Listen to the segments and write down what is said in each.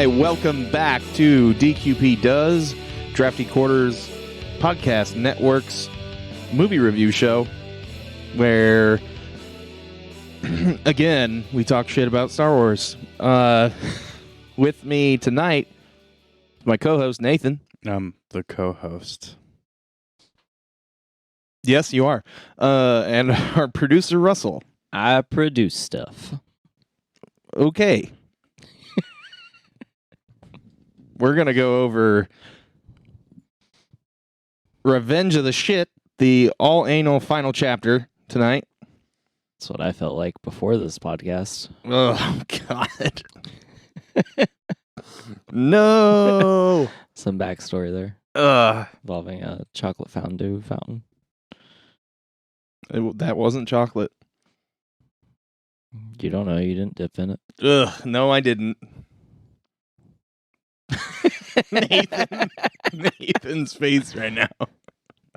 Hi, welcome back to DQP Does, Drafty Quarters Podcast Network's movie review show, where, again, we talk shit about Star Wars. With me tonight, my co-host, Nathan. I'm the co-host. Yes, you are. And our producer, Russell. I produce stuff. Okay. We're going to go over Revenge of the Shit, the all-anal final chapter tonight. That's what I felt like before this podcast. Oh, God. No. Some backstory there involving a chocolate fondue fountain. That wasn't chocolate. You don't know. You didn't dip in it. Ugh, no, I didn't. Nathan's face right now.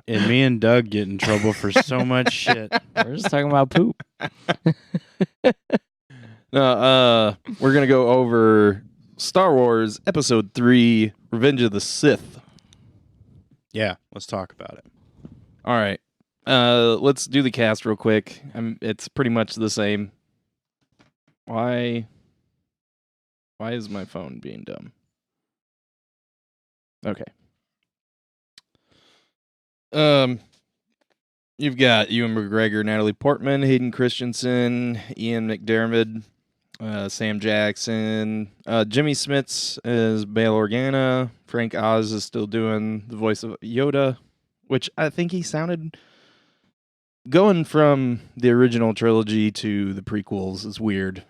And me and Doug get in trouble for so much shit. We're just talking about poop. No, we're gonna go over Star Wars Episode 3, Revenge of the Sith. Yeah, let's talk about it. All right, let's do the cast real quick. It's pretty much the same. Why is my phone being dumb? Okay. You've got Ewan McGregor, Natalie Portman, Hayden Christensen, Ian McDiarmid, Sam Jackson, Jimmy Smits is Bail Organa, Frank Oz is still doing the voice of Yoda, which I think he sounded going from the original trilogy to the prequels is weird.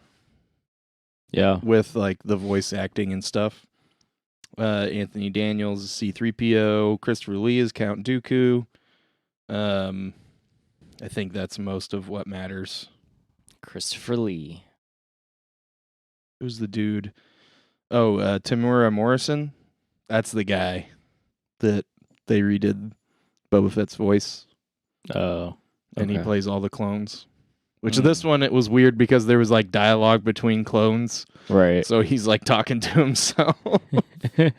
Yeah. With like the voice acting and stuff. Anthony Daniels is C-3PO. Christopher Lee is Count Dooku. I think that's most of what matters. Christopher Lee. Who's the dude? Oh, Tamura Morrison. That's the guy that they redid Boba Fett's voice. Oh. And he okay. plays all the clones. Which this one, it was weird because there was like dialogue between clones. Right. So he's like talking to himself. It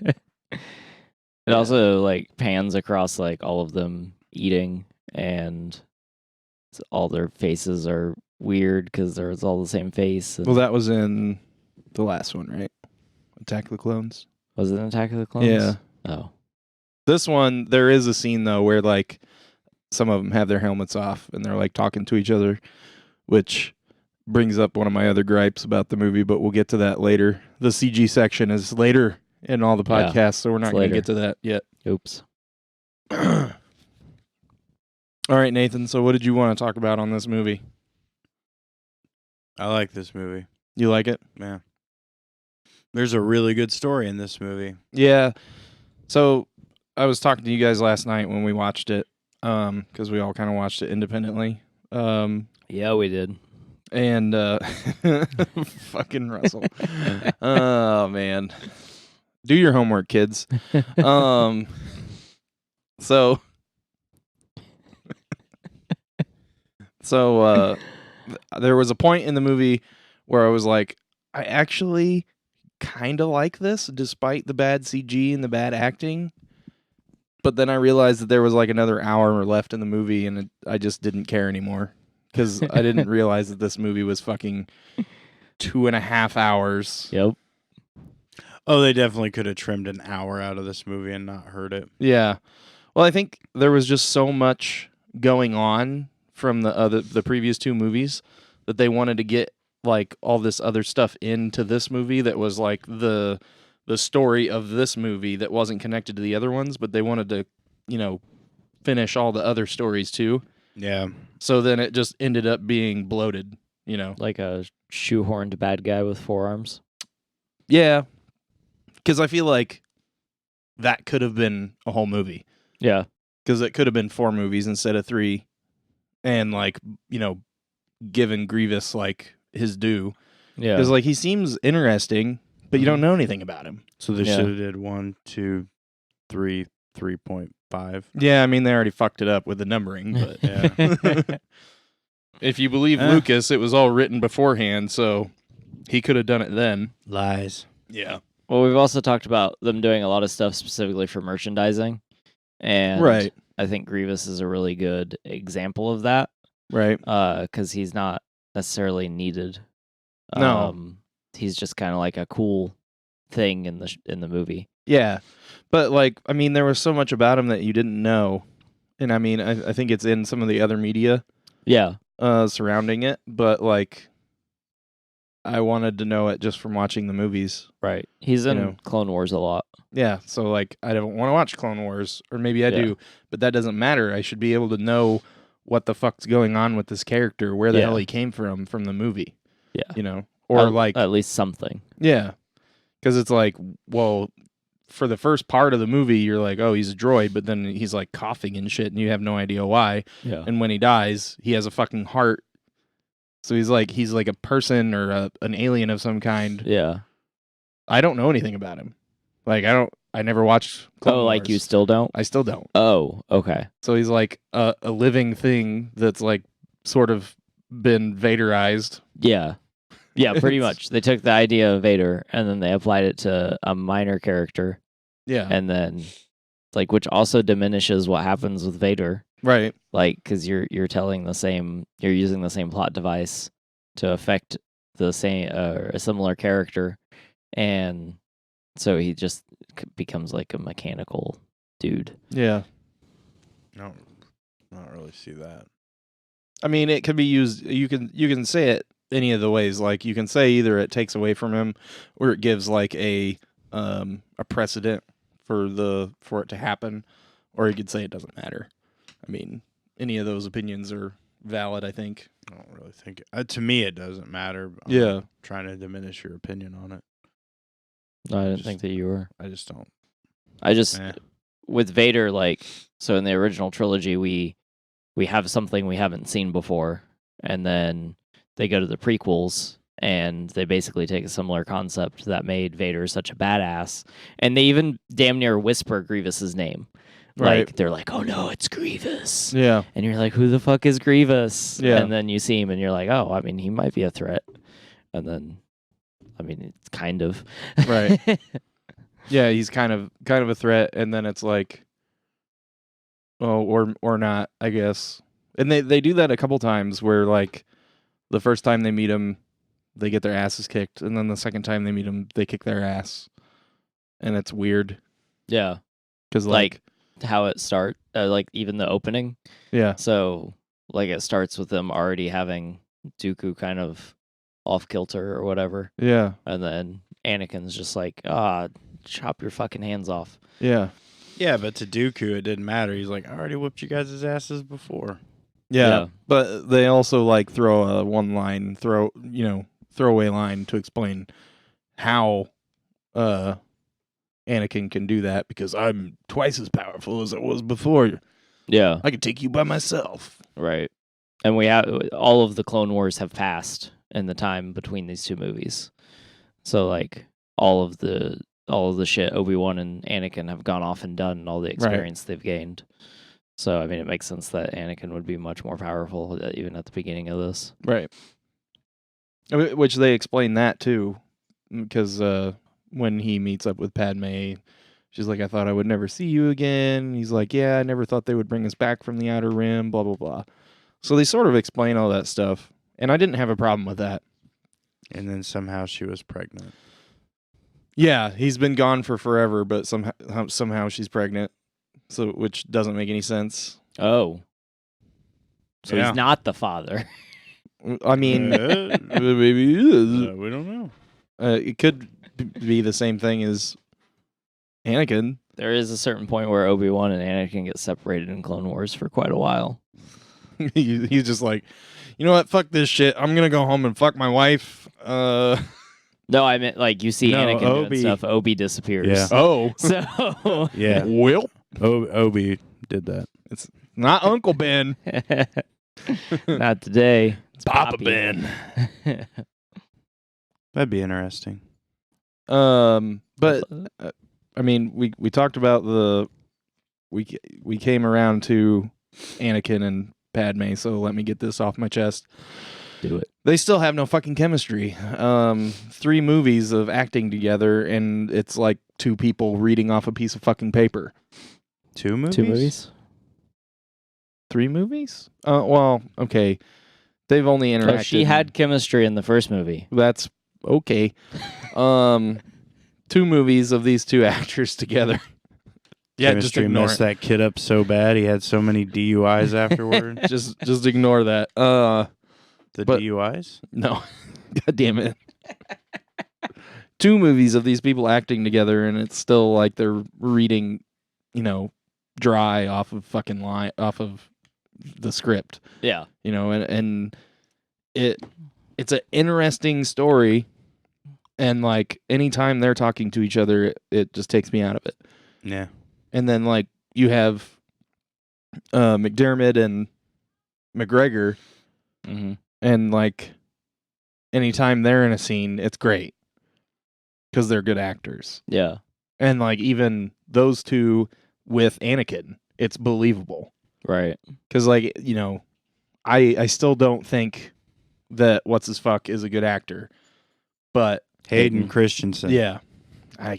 also like pans across like all of them eating, and all their faces are weird because it's all the same face. Well, that was in the last one, right? Attack of the Clones. Was it Attack of the Clones? Yeah. Oh. This one, there is a scene though where like some of them have their helmets off and they're like talking to each other, which brings up one of my other gripes about the movie, but we'll get to that later. The CG section is later in all the podcasts, so we're not going to get to that yet. Oops. All right, Nathan, so what did you want to talk about on this movie? I like this movie. You like it? Yeah. There's a really good story in this movie. Yeah. So I was talking to you guys last night when we watched it, because we all kind of watched it independently. Yeah, we did. And fucking Russell. Oh man. Do your homework, kids. So there was a point in the movie where I was like, I actually kind of like this despite the bad CG and the bad acting. But then I realized that there was like another hour left in the movie and I just didn't care anymore. Because I didn't realize that this movie was fucking 2.5 hours. Yep. Oh, they definitely could have trimmed an hour out of this movie and not heard it. Yeah. Well, I think there was just so much going on from the previous two movies that they wanted to get like all this other stuff into this movie that was like the story of this movie that wasn't connected to the other ones, but they wanted to, finish all the other stories too. Yeah. So then it just ended up being bloated, Like a shoehorned bad guy with forearms. Yeah. Because I feel like that could have been a whole movie. Yeah. Because it could have been 4 movies instead of 3. And, given Grievous, his due. Yeah. Because, he seems interesting, but you don't know anything about him. So they should have did 1, 2, 3, 3.5. Yeah, I mean, they already fucked it up with the numbering, but Yeah. if you believe Lucas, it was all written beforehand, so he could have done it then. Lies. Yeah. Well, we've also talked about them doing a lot of stuff specifically for merchandising, and Right. I think Grievous is a really good example of that. Right. Because he's not necessarily needed. No. He's just kind of like a cool thing in the movie. Yeah. But, like, I mean, there was so much about him that you didn't know. And, I mean, I think it's in some of the other media Yeah. surrounding it. But, like, I wanted to know it just from watching the movies. Right. He's in Clone Wars a lot. Yeah. So, like, I don't want to watch Clone Wars. Or maybe I Yeah. do. But that doesn't matter. I should be able to know what the fuck's going on with this character, where the hell he came from the movie. Yeah. Or, like... At least something. Yeah. Because it's like, well... For the first part of the movie, you're like, oh, he's a droid, but then he's like coughing and shit, and you have no idea why. Yeah. And when he dies, he has a fucking heart. So he's like a person or an alien of some kind. Yeah. I don't know anything about him. Like, I never watched Clone Wars. Like you still don't? I still don't. Oh, okay. So he's like a living thing that's like sort of been Vaderized. Yeah. Yeah, pretty much. They took the idea of Vader and then they applied it to a minor character. Yeah. And then, like, which also diminishes what happens with Vader. Right. Like, because you're using the same plot device to affect the same a similar character, and so he just becomes like a mechanical dude. Yeah. No, I don't really see that. I mean, it could be used. You can say it any of the ways. Like, you can say either it takes away from him, or it gives like a precedent for it to happen, or you could say it doesn't matter. I mean, any of those opinions are valid, I think. I don't really think to me it doesn't matter. Yeah. Trying to diminish your opinion on it. No, I didn't think that you were. I just don't. With Vader, like, so in the original trilogy, we have something we haven't seen before, and then they go to the prequels, and they basically take a similar concept that made Vader such a badass, and they even damn near whisper Grievous's name. Right. Like, they're like, oh no, it's Grievous. Yeah. And you're like, who the fuck is Grievous? Yeah. And then you see him, and you're like, oh, I mean, he might be a threat. And then, I mean, it's kind of. Right. Yeah, he's kind of a threat, and then it's like, oh, or not, I guess. And they do that a couple times where, like, the first time they meet him, they get their asses kicked, and then the second time they meet him, they kick their ass. And it's weird. Yeah. Because, like how it starts, like, even the opening. Yeah. So, like, it starts with them already having Dooku kind of off kilter or whatever. Yeah. And then Anakin's just like, chop your fucking hands off. Yeah. Yeah, but to Dooku, it didn't matter. He's like, I already whooped you guys' asses before. Yeah. But they also, like, throw a one-line, throwaway line to explain how Anakin can do that, because I'm twice as powerful as I was before. Yeah. I could take you by myself. Right. And we have all of the Clone Wars have passed in the time between these two movies. So, like, all of the shit Obi-Wan and Anakin have gone off and done, and all the experience they've gained. So, I mean, it makes sense that Anakin would be much more powerful even at the beginning of this. Right. Which they explain that, too, because when he meets up with Padme, she's like, I thought I would never see you again. He's like, yeah, I never thought they would bring us back from the Outer Rim, blah, blah, blah. So they sort of explain all that stuff, and I didn't have a problem with that. And then somehow she was pregnant. Yeah, he's been gone for forever, but somehow she's pregnant, so which doesn't make any sense. Oh. So he's not the father. I mean, maybe he is. We don't know. It could be the same thing as Anakin. There is a certain point where Obi-Wan and Anakin get separated in Clone Wars for quite a while. He's just like, you know what? Fuck this shit. I'm gonna go home and fuck my wife. No, I meant, like, you see Anakin doing stuff. Obi disappears. Yeah. Oh. So. Yeah. Well, Obi did that. It's not Uncle Ben. Not today. It's Papa Poppy. Ben. That'd be interesting. But I mean, we talked about we came around to Anakin and Padme, so let me get this off my chest. Do it. They still have no fucking chemistry. 3 movies of acting together, and it's like 2 people reading off a piece of fucking paper. 2 movies? 2 movies? 3 movies? Well, okay. They've only interacted. Oh, she had chemistry in the first movie. That's okay. 2 movies of these 2 actors together. Yeah, just Chemistry ignore messed it. that kid up so bad. He had so many DUIs afterward. Just ignore that. The But- DUIs? No. God damn it. 2 movies of these people acting together, and it's still like they're reading, dry off of fucking line off of the script. Yeah. And it's an interesting story, and like anytime they're talking to each other, it just takes me out of it. Yeah. And then like you have McDermott and McGregor, Mm-hmm. and like anytime they're in a scene, it's great because they're good actors. Yeah. And like even those 2 with Anakin, it's believable. Right. Because like I still don't think that what's his fuck is a good actor, but Hayden Christensen. yeah, I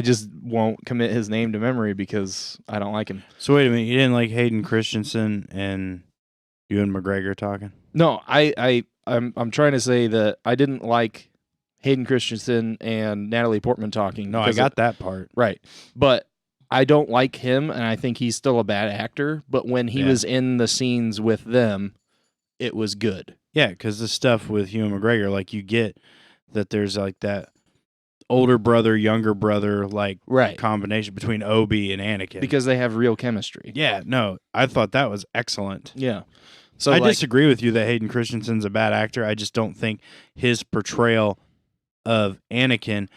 just won't commit his name to memory because I don't like him. So wait a minute, you didn't like Hayden Christensen and Ewan McGregor talking? No, I'm trying to say that I didn't like Hayden Christensen and Natalie Portman talking. No, I because got that part. right, but I don't like him, and I think he's still a bad actor. But when he Yeah. was in the scenes with them, it was good. Yeah, because the stuff with Ewan McGregor, like you get that there's like that older brother, younger brother, like Right. combination between Obi and Anakin. Because they have real chemistry. yeah, no, I thought that was excellent. Yeah. So I like, disagree with you that Hayden Christensen's a bad actor. I just don't think his portrayal of Anakin,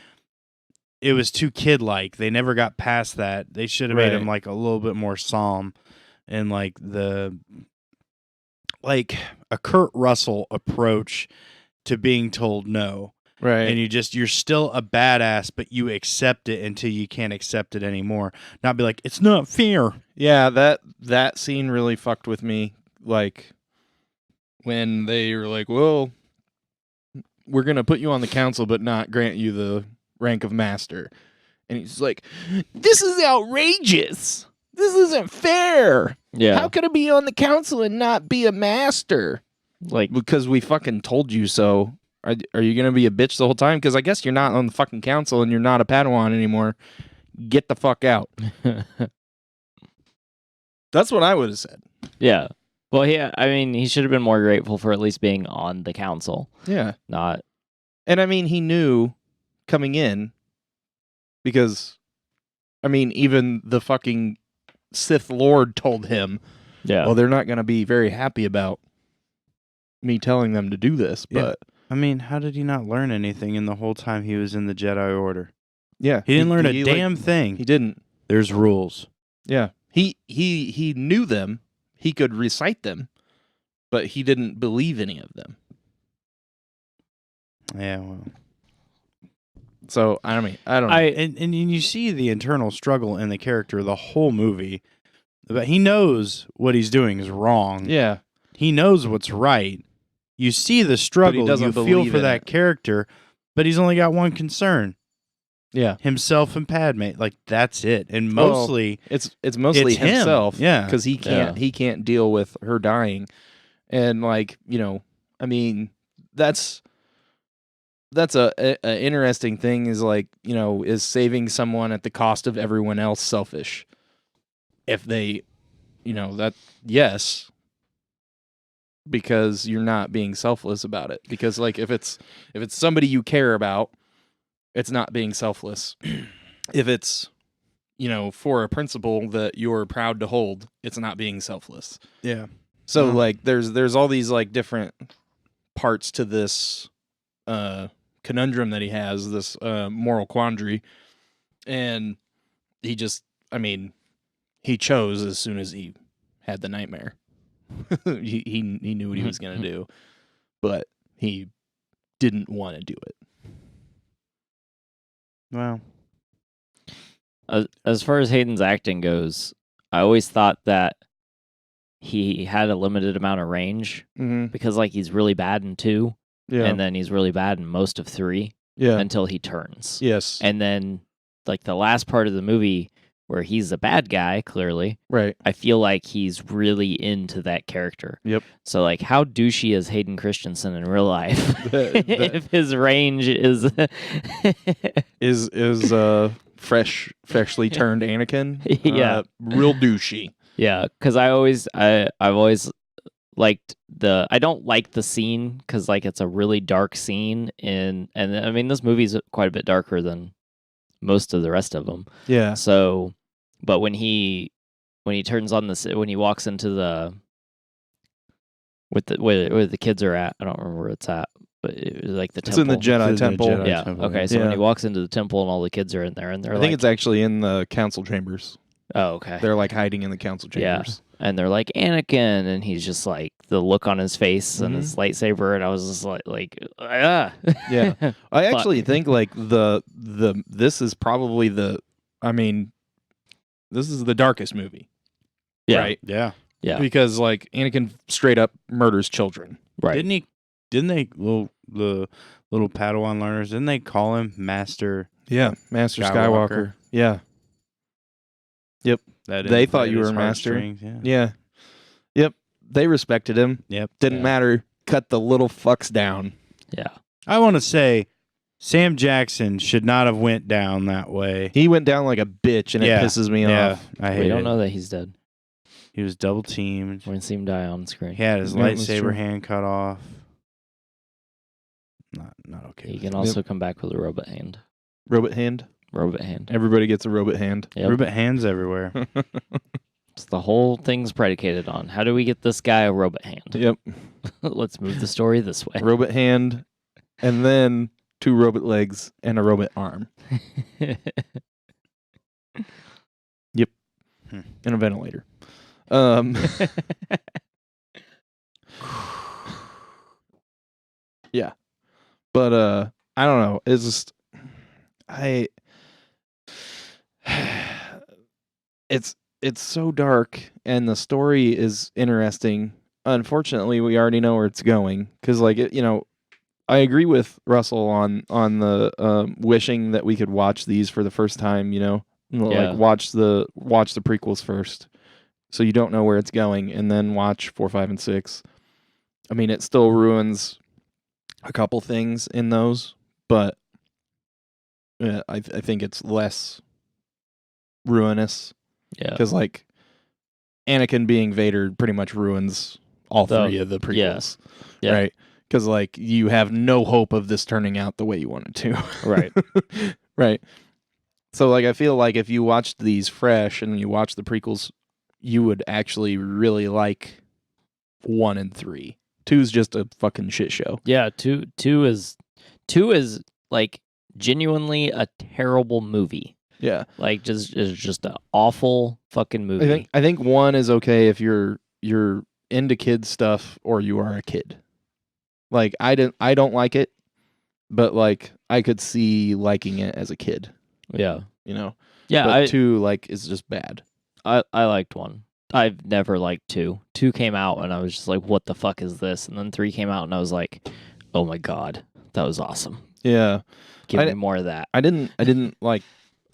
it was too kid-like. They never got past that. They should have made him Right. like a little bit more solemn and like a Kurt Russell approach to being told no. right. And you're still a badass, but you accept it until you can't accept it anymore. Not be like, it's not fair. Yeah, that scene really fucked with me. Like when they were like, "Well, we're gonna put you on the council, but not grant you the rank of master," and he's like, "This is outrageous. This isn't fair. Yeah. How could I be on the council and not be a master?" Like, Because we fucking told you so. Are you gonna be a bitch the whole time? Because I guess you're not on the fucking council and you're not a Padawan anymore. Get the fuck out. That's what I would have said. yeah. Well, he should have been more grateful for at least being on the council, Yeah. not. And I mean, he knew coming in because, I mean, even the fucking Sith Lord told him, Yeah. well, they're not going to be very happy about me telling them to do this. Yeah. But I mean, how did he not learn anything in the whole time he was in the Jedi Order? yeah, He didn't learn a like, damn thing. He didn't. There's rules. Yeah. He knew them. He could recite them, but he didn't believe any of them. Yeah, well. So, I don't know. And you see the internal struggle in the character the whole movie. But he knows what he's doing is wrong. Yeah. He knows what's right. You see the struggle. doesn't You feel believe for in that it. character, but he's only got one concern. Yeah. Himself and Padme. Like, that's it. And Well, mostly... It's mostly It's him. himself. Yeah. Because he can't deal with her dying. And like, I mean, that's a interesting thing is like, is saving someone at the cost of everyone else selfish? If they, yes, because you're not being selfless about it. Because like if it's somebody you care about, it's not being selfless. If it's, for a principle that you're proud to hold, it's not being selfless. Yeah. So Uh-huh. like there's all these like different parts to this conundrum that he has, this moral quandary, and he just, he chose as soon as he had the nightmare. he knew what he was gonna do, but he didn't want to do it. Well, As far as Hayden's acting goes, I always thought that he had a limited amount of range Mm-hmm. because like he's really bad in 2 Yeah. and then he's really bad in most of 3 yeah. until he turns. Yes. And then like the last part of the movie where he's a bad guy, clearly, right. I feel like he's really into that character. Yep. So like how douchey is Hayden Christensen in real life if his range is is freshly turned Anakin. Yeah. Real douchey. Yeah, because I've always liked I don't like the scene because like it's a really dark scene and I mean this movie's quite a bit darker than most of the rest of them. Yeah. So, but when he turns on when he walks into the where the kids are at, I don't remember where it's at, but it was like the It's temple. in the Jedi Temple. Jedi Yeah. Temple, Okay. yeah. So when he Yeah. walks into the temple and all the kids are in there and they're I think it's actually in the council chambers. oh okay. They're like hiding in the council chambers. And they're like Anakin, and he's just like the look on his face and his lightsaber, and I was just like ah. Yeah. I Fuck. actually think like this is probably this is the darkest movie. Yeah. Right? Yeah. Yeah. Because like Anakin straight up murders children. Right. Didn't they the little Padawan learners, didn't they call him Master? Yeah. Master Skywalker. Skywalker. Yeah. That They thought inflated you were his a master. heartstrings, Yeah. Yeah. Yep. They respected him. Yep. Didn't matter. Cut the little fucks down. Yeah. I want to say Sam Jackson should not have went down that way. He went down like a bitch, and Yeah. it pisses me Yeah, off. I hate We it. don't know that he's dead. He was double teamed. We're gonna see him die on screen. He had his Yeah, that's true. lightsaber hand cut off. Not okay. He with can it. also come back with a robot hand. Robot hand. Robot hand. Everybody gets a robot hand. Yep. Robot hands everywhere. It's the whole thing's predicated on how do we get this guy a robot hand? Yep. Let's move the story this way. Robot hand, and then 2 robot legs and a robot arm. Yep. And a ventilator. Yeah. But I don't know. It's just it's so dark and the story is interesting. Unfortunately, we already know where it's going cuz like I agree with Russell on the wishing that we could watch these for the first time, Yeah. like watch the prequels first, so you don't know where it's going, and then watch 4, 5, and 6. I mean, it still ruins a couple things in those, but I think it's less ruinous Yeah. because like Anakin being Vader pretty much ruins all 3 of the prequels, Yeah. right? Because like you have no hope of this turning out the way you want it to. Right. Right. So like I feel like if you watched these fresh and you watched the prequels, you would actually really like 1 and 3. 2's just a fucking shit show. Yeah, two is like genuinely a terrible movie. Yeah. Like is just an awful fucking movie. I think 1 is okay if you're into kid stuff or you are a kid. Like I don't like it, but like I could see liking it as a kid, Yeah. Yeah, But 2 like is just bad. I liked 1. I've never liked 2. 2 came out and I was just like, what the fuck is this? And then 3 came out and I was like, oh my god, that was awesome. Yeah. Give me more of that. I didn't like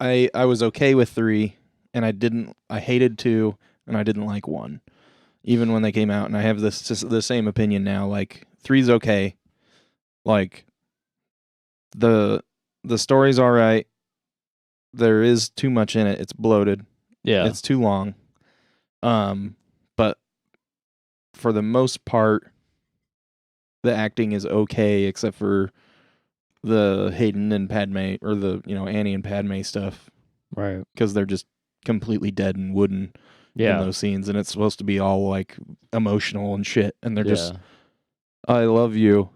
I was okay with 3 and I hated 2 and I didn't like 1. Even when they came out, and I have the same opinion now, like 3's okay. Like the story's all right. There is too much in it. It's bloated. Yeah. It's too long. But for the most part, the acting is okay, except for the Hayden and Padme, or the Annie and Padme stuff, Right. because they're just completely dead and wooden in those scenes, and it's supposed to be all like emotional and shit, and they're just, I love you.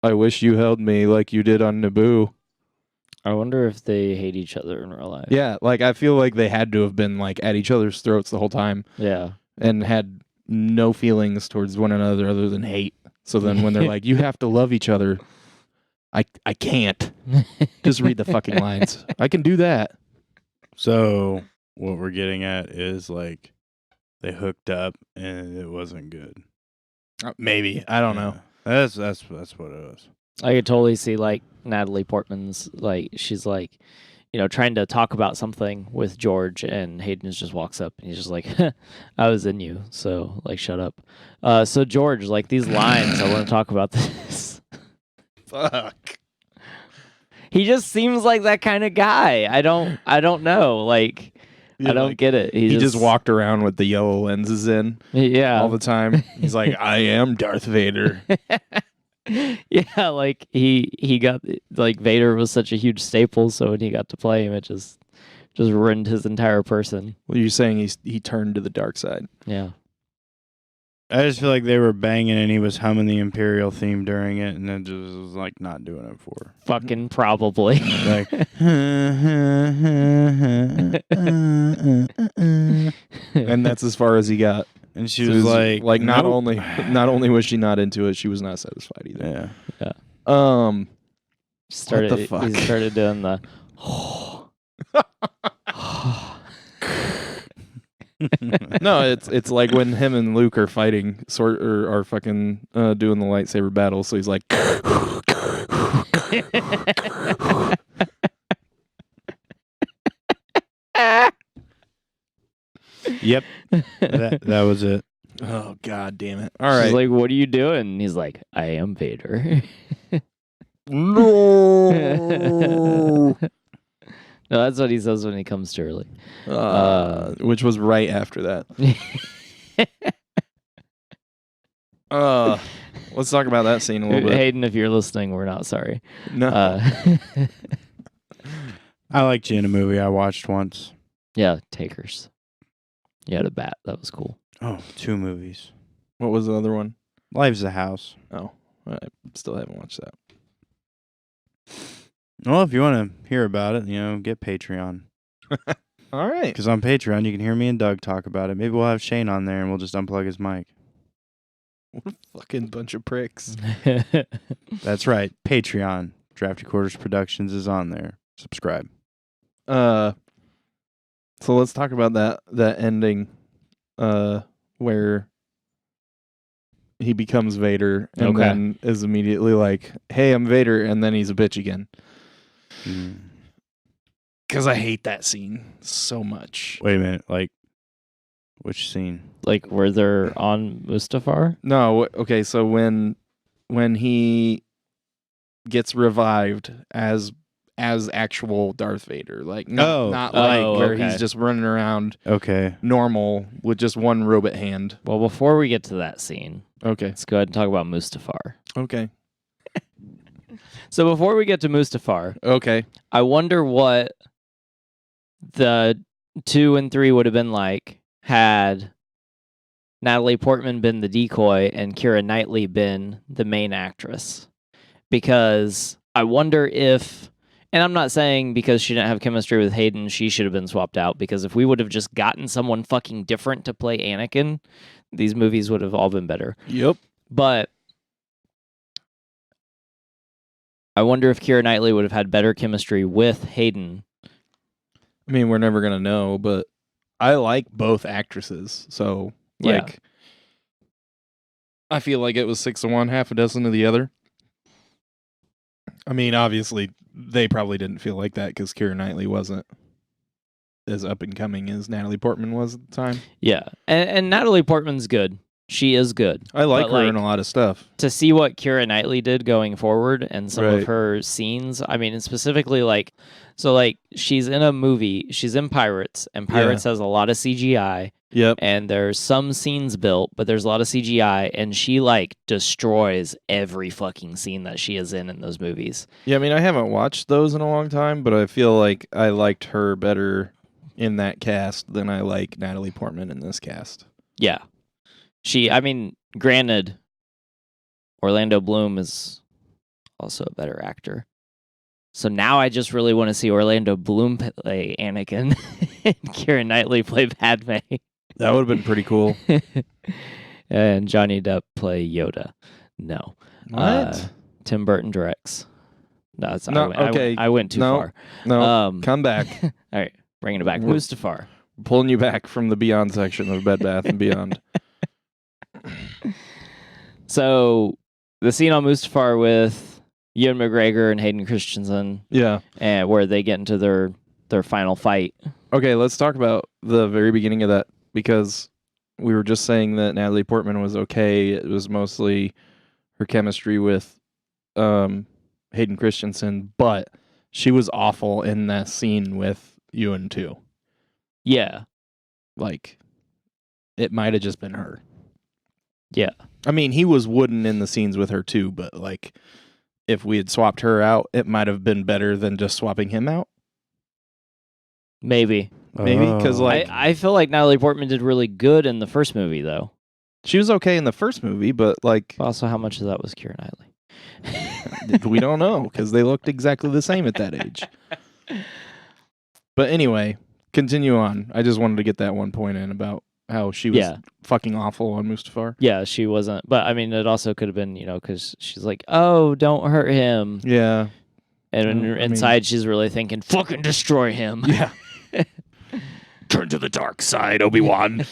I wish you held me like you did on Naboo. I wonder if they hate each other in real life. Yeah, like I feel like they had to have been like at each other's throats the whole time Yeah. and had no feelings towards one another other than hate. So then when they're like, you have to love each other, I can't. Just read the fucking lines. I can do that. So what we're getting at is like they hooked up and it wasn't good. Maybe. I don't know. That's what it was. I could totally see like Natalie Portman's like she's like, trying to talk about something with George, and Hayden just walks up and he's just like, "I was in you, so like shut up." So George, like these lines, I want to talk about this. Fuck. He just seems like that kind of guy. I don't know. Like Yeah, I don't like, get it. He just walked around with the yellow lenses in all the time. He's like, I am Darth Vader. Yeah, like he got like Vader was such a huge staple, so when he got to play him, it just ruined his entire person. Well, you're saying he turned to the dark side. Yeah. I just feel like they were banging and he was humming the Imperial theme during it, and it just was like not doing it for her. Fucking probably. Like, And that's as far as he got. and she So was it like, not nope. only was she not into it, she was not satisfied either. Yeah. Started What the fuck? He started doing the No, it's like when him and Luke are fighting, or are fucking doing the lightsaber battle. So he's like, Yep. That was it. oh god damn it! All She's right, like, "What are you doing?" And he's like, "I am Vader." no. No, that's what he says when he comes to early. Which was right after that. Let's talk about that scene a little bit. Hayden, if you're listening, we're not sorry. No, I liked you in a movie I watched once. Yeah, Takers. You had a bat. That was cool. Oh, 2 movies. what was the other one? Life's a House. Oh, I still haven't watched that. Well, if you want to hear about it, get Patreon. All right. Because on Patreon, you can hear me and Doug talk about it. Maybe we'll have Shane on there and we'll just unplug his mic. What a fucking bunch of pricks. That's right. Patreon. Drafty Quarters Productions is on there. Subscribe. So let's talk about that ending, where he becomes Vader and Okay. then is immediately like, "Hey, I'm Vader," and then he's a bitch again. Because I hate that scene so much. Wait a minute. Like, which scene? Like where they're on Mustafar? No, okay. So when he gets revived as actual Darth Vader, like not like where okay. he's just running around Okay. normal with just one robot hand. Well, before we get to that scene, Okay. let's go ahead and talk about Mustafar. Okay. So before we get to Mustafar, Okay. I wonder what the 2 and 3 would have been like had Natalie Portman been the decoy and Keira Knightley been the main actress. Because I wonder if, and I'm not saying because she didn't have chemistry with Hayden, she should have been swapped out. Because if we would have just gotten someone fucking different to play Anakin, these movies would have all been better. Yep. But I wonder if Keira Knightley would have had better chemistry with Hayden. I mean, we're never gonna know, but I like both actresses, so Yeah. I feel like it was 6 to 1, half a dozen to the other. I mean, obviously, they probably didn't feel like that because Keira Knightley wasn't as up and coming as Natalie Portman was at the time. Yeah. And Natalie Portman's good. She is good. I like But, her in a lot of stuff. To see what Keira Knightley did going forward and some Right. of her scenes, I mean, and specifically she's in a movie, she's in Pirates, and Pirates has a lot of CGI, Yep. and there's some scenes built, but there's a lot of CGI, and she destroys every fucking scene that she is in those movies. Yeah, I mean, I haven't watched those in a long time, but I feel like I liked her better in that cast than I like Natalie Portman in this cast. Yeah. Granted, Orlando Bloom is also a better actor. So now I just really want to see Orlando Bloom play Anakin and Keira Knightley play Padme. That would have been pretty cool. And Johnny Depp play Yoda. No. What? Tim Burton directs. No, No, okay. I went too No. far. No, come back. All right, bringing it back. We're- Mustafar. pulling you back from the Beyond section of Bed Bath and Beyond. So the scene on Mustafar with Ewan McGregor and Hayden Christensen, Yeah. and where they get into their final fight. Okay, let's talk about the very beginning of that, because we were just saying that Natalie Portman was okay. It was mostly her chemistry with Hayden Christensen, but she was awful in that scene with Ewan too. Yeah. Like, it might have just been her. Yeah. I mean, he was wooden in the scenes with her too, but like, if we had swapped her out, it might have been better than just swapping him out. Maybe. Because like I feel like Natalie Portman did really good in the first movie, though. she was okay in the first movie, but like Also, how much of that was Keira Knightley? we don't know because they looked exactly the same at that age. But anyway, continue on. I just wanted to get that one point in about how she was fucking awful on Mustafar. Yeah, she wasn't. But I mean, it also could have been, because she's like, "Oh, don't hurt him." Yeah. And inside, she's really thinking, "Fucking destroy him." Yeah. Turn to the dark side, Obi-Wan.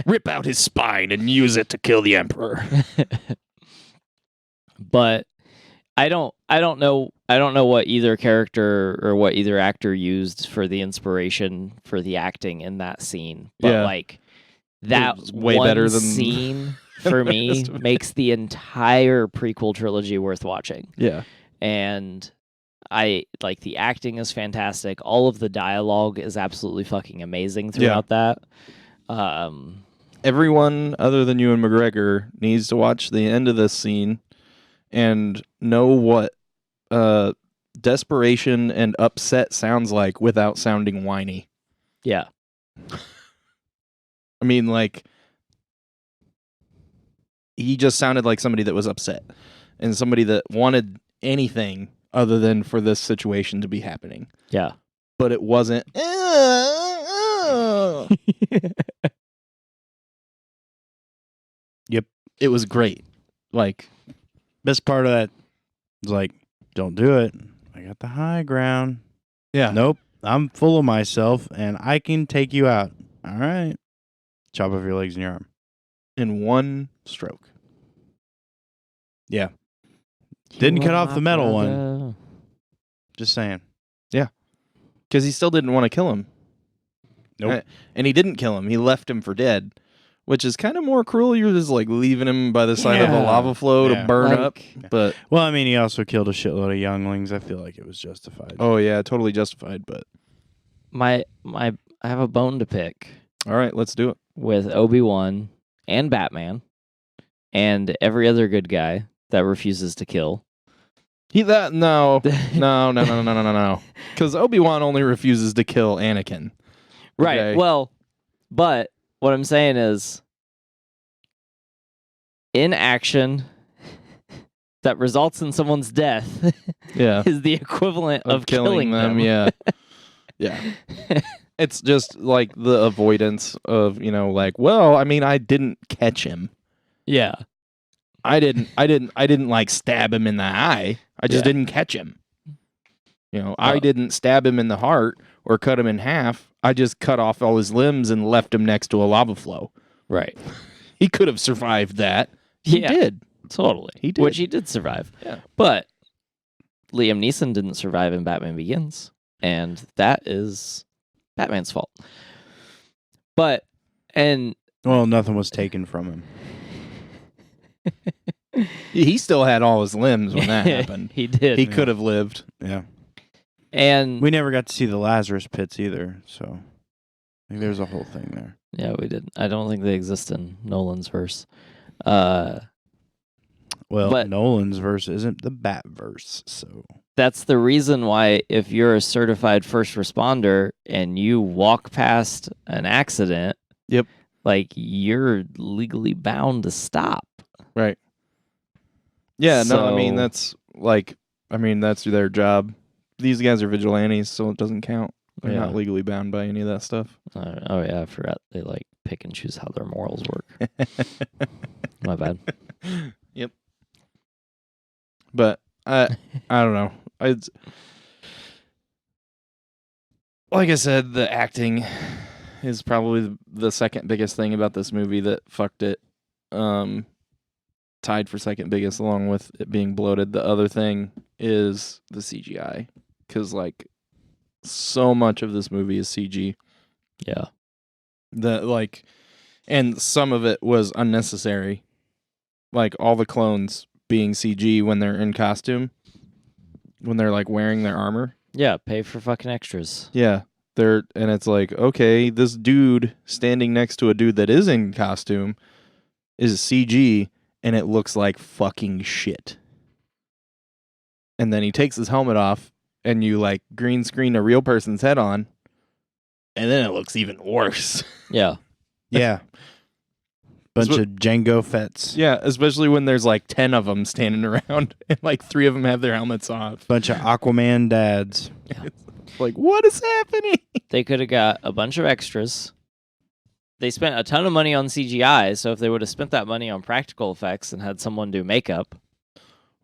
Rip out his spine and use it to kill the Emperor. But I don't know what either character or what either actor used for the inspiration for the acting in that scene. But like that was way one better than scene for me makes the entire prequel trilogy worth watching. Yeah. And I like the acting is fantastic. All of the dialogue is absolutely fucking amazing throughout that. Everyone other than Ewan McGregor needs to watch the end of this scene and know what desperation and upset sounds like without sounding whiny. Yeah. I mean, like, he just sounded like somebody that was upset and somebody that wanted anything other than for this situation to be happening. Yeah. But it wasn't. Yep. It was great. Like, Best part of that was like, don't do it. I got the high ground. yeah. Nope. I'm full of myself and I can take you out. All right. Chop off your legs and your arm. In one stroke. Yeah. Didn't cut off the metal one. Just saying. Because he still didn't want to kill him. Nope. And he didn't kill him. He left him for dead, which is kind of more cruel. You're just like leaving him by the side of a lava flow to burn up. But well, I mean, he also killed a shitload of younglings. I feel like it was justified. oh yeah, totally justified. But I have a bone to pick all right, let's do it. with Obi-Wan and Batman and every other good guy that refuses to kill. No. Because Obi-Wan only refuses to kill Anakin. Right. Okay. Well, but what I'm saying is, in action that results in someone's death Yeah. is the equivalent of killing them. Yeah. Yeah. It's just like the avoidance of, like, well, I mean, I didn't catch him. Yeah. I didn't like stab him in the eye. I just didn't catch him. I didn't stab him in the heart or cut him in half. I just cut off all his limbs and left him next to a lava flow. Right. He could have survived that. He did. Totally. He did. Which he did survive. Yeah. But Liam Neeson didn't survive in Batman Begins. And that is Batman's fault. Well, nothing was taken from him. He still had all his limbs when that happened. He did. He could have lived. Yeah. And we never got to see the Lazarus pits either, so I think there's a whole thing there. Yeah, we did. I don't think they exist in Nolan's verse. Well, Nolan's verse isn't the Bat verse, so that's the reason why if you're a certified first responder and you walk past an accident, yep, like you're legally bound to stop. Right. Yeah, no, I mean that's their job. These guys are vigilantes, so it doesn't count. They're not legally bound by any of that stuff. Oh yeah, I forgot they like pick and choose how their morals work. My bad. Yep. But I don't know. Like I said, the acting is probably the second biggest thing about this movie that fucked it. Tied for second biggest along with it being bloated. The other thing is the CGI. Because, like, so much of this movie is CG. Yeah. And some of it was unnecessary. Like, all the clones being CG when they're in costume. When they're, like, wearing their armor. Yeah, pay for fucking extras. Yeah. And it's like, okay, this dude standing next to a dude that is in costume is CG, and it looks like fucking shit. And then he takes his helmet off, and you, like, green screen a real person's head on, and then it looks even worse. Yeah. Yeah. Bunch of Django Fetts. Yeah, especially when there's, like, 10 of them standing around, and, like, 3 of them have their helmets off. Bunch of Aquaman dads. Yeah. Like, what is happening? They could have got a bunch of extras. They spent a ton of money on CGI, so if they would have spent that money on practical effects and had someone do makeup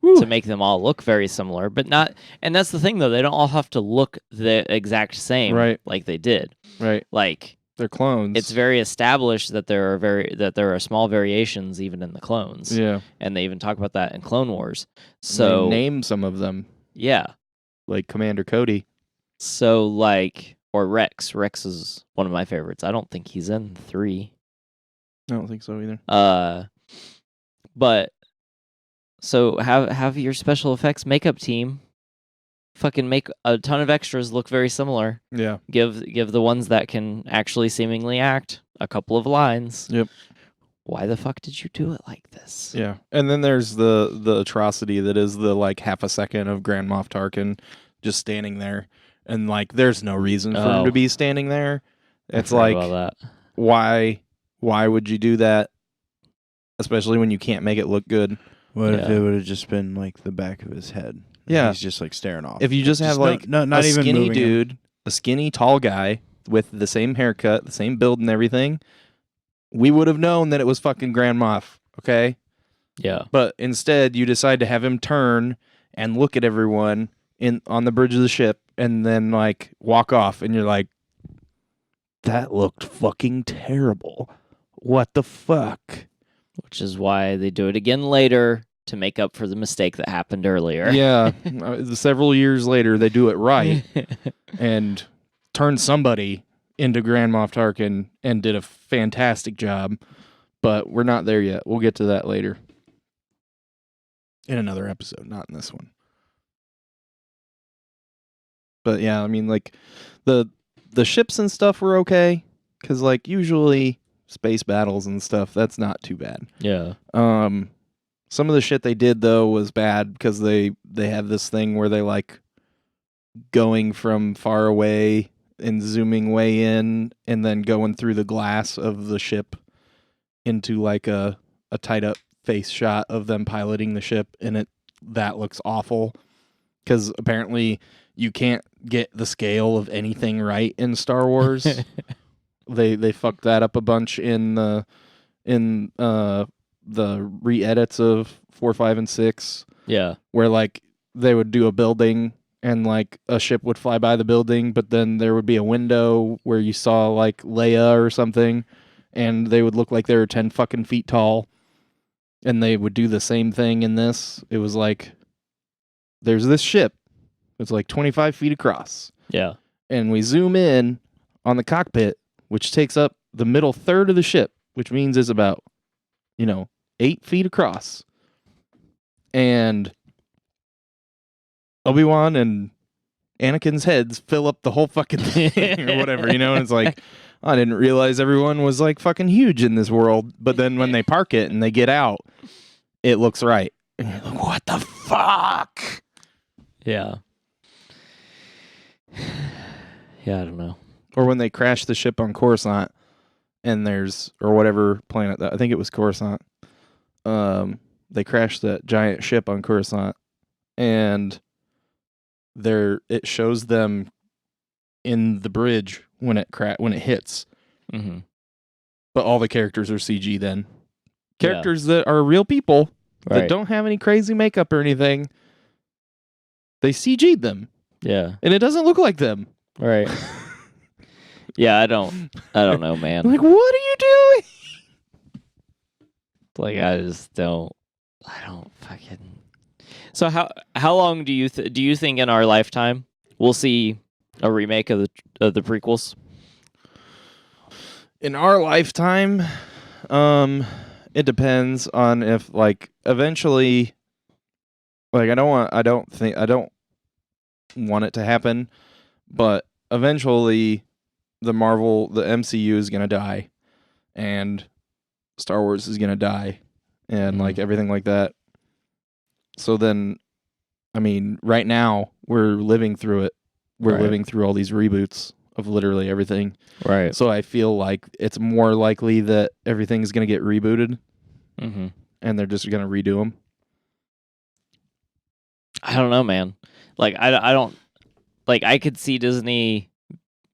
to make them all look very similar, but not... And that's the thing, though. They don't all have to look the exact same like they did. Right. Like... They're clones. It's very established that there are small variations even in the clones. Yeah. And they even talk about that in Clone Wars. So... They name some of them. Yeah. Like Commander Cody. So, like, or Rex. Rex is one of my favorites. I don't think he's in 3. I don't think so either. But so have your special effects makeup team fucking make a ton of extras look very similar. Yeah. Give the ones that can actually seemingly act a couple of lines. Yep. Why the fuck did you do it like this? Yeah. And then there's the atrocity that is the, like, half a second of Grand Moff Tarkin just standing there. And, like, there's no reason for him to be standing there. It's like, about that. why would you do that? Especially when you can't make it look good. What if it would have just been, like, the back of his head? Yeah. He's just, like, staring off. If you just have, like, not a even skinny moving dude, him. a skinny, tall guy with the same haircut, the same build and everything, we would have known that it was fucking Grand Moff, okay? Yeah. But instead, you decide to have him turn and look at everyone on the bridge of the ship and then, like, walk off, and you're like, that looked fucking terrible. What the fuck? Which is why they do it again later to make up for the mistake that happened earlier. Yeah. Several years later, they do it right and turn somebody into Grand Moff Tarkin and did a fantastic job. But we're not there yet. We'll get to that later. In another episode, not in this one. But yeah, I mean, like, the ships and stuff were okay. Because, like, usually space battles and stuff, that's not too bad. Yeah. Some of the shit they did, though, was bad because they have this thing where they, like, going from far away and zooming way in and then going through the glass of the ship into, like, a tied up face shot of them piloting the ship, and that looks awful because apparently you can't get the scale of anything right in Star Wars. They fucked that up a bunch in the re-edits of 4, 5, and 6. Yeah. Where, like, they would do a building and, like, a ship would fly by the building, but then there would be a window where you saw, like, Leia or something, and they would look like they were 10 fucking feet tall. And they would do the same thing in this. It was like, there's this ship. It's like 25 feet across. Yeah. And we zoom in on the cockpit, which takes up the middle third of the ship, which means it's about, 8 feet across. And Obi-Wan and Anakin's heads fill up the whole fucking thing or whatever, and it's like, I didn't realize everyone was, like, fucking huge in this world. But then when they park it and they get out, it looks right. And you're like, what the fuck? Yeah. Yeah, I don't know. Or when they crash the ship on Coruscant and or whatever planet I think it was Coruscant. They crashed that giant ship on Coruscant and it shows them in the bridge when it hits. Mm-hmm. But all the characters are CG then. Characters that are real people that don't have any crazy makeup or anything. They CG'd them. Yeah. And it doesn't look like them. Right. Yeah, I don't know, man. Like, what are you doing? Like, I don't fucking. So how long do you think in our lifetime we'll see a remake of the prequels? In our lifetime, it depends on if like eventually, like I don't want it to happen, but eventually the MCU is gonna die, and Star Wars is gonna die, and like everything like that. So then, I mean, right now we're living through it. We're Right. living through all these reboots of literally everything. Right. So I feel like it's more likely that everything's gonna get rebooted, Mm-hmm. and they're just gonna redo them. I don't know, man. Like, I don't like. I could see Disney